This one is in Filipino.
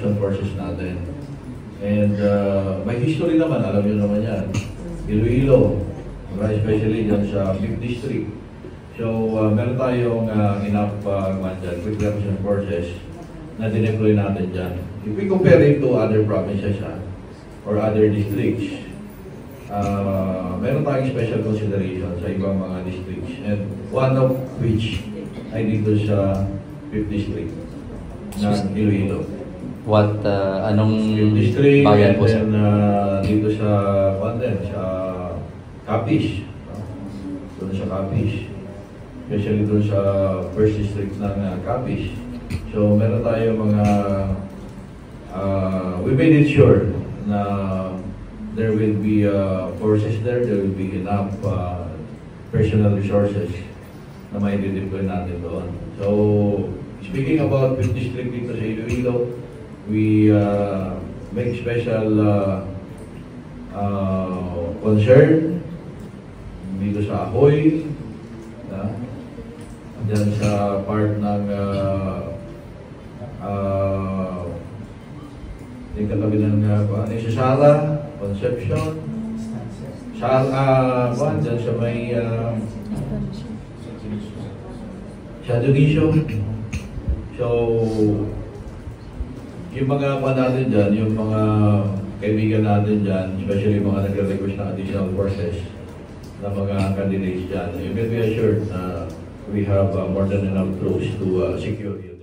action forces natin. And may history naman, alam nyo naman yan. Iloilo, especially dyan sa 5th District. So, meron tayong enough quick reaction forces na dineploy natin dyan. If we compare it to other provinces or other districts, meron tayong special consideration sa ibang mga districts. And one of which ay dito sa 5th District ng Iloilo. What, anong district, bayan po and dito sa Capiz. Doon sa Capiz. Especially doon sa 1st District ng Capiz. So, meron tayo mga, we made it sure na there will be forces there will be enough personal resources na may deploy natin doon. So, speaking about 5th District dito sa Iloilo, we make special concern dito sa Ahoy, dyan sa part ng yung katabi ng Sala, Concepcion, dyan sa may sa Dionisio. So, yung mga natin dyan, yung mga kaibigan natin dyan, especially yung mga nagre-request ng additional forces na mga candidates dyan, you can be assured na we have more than enough troops to secure you.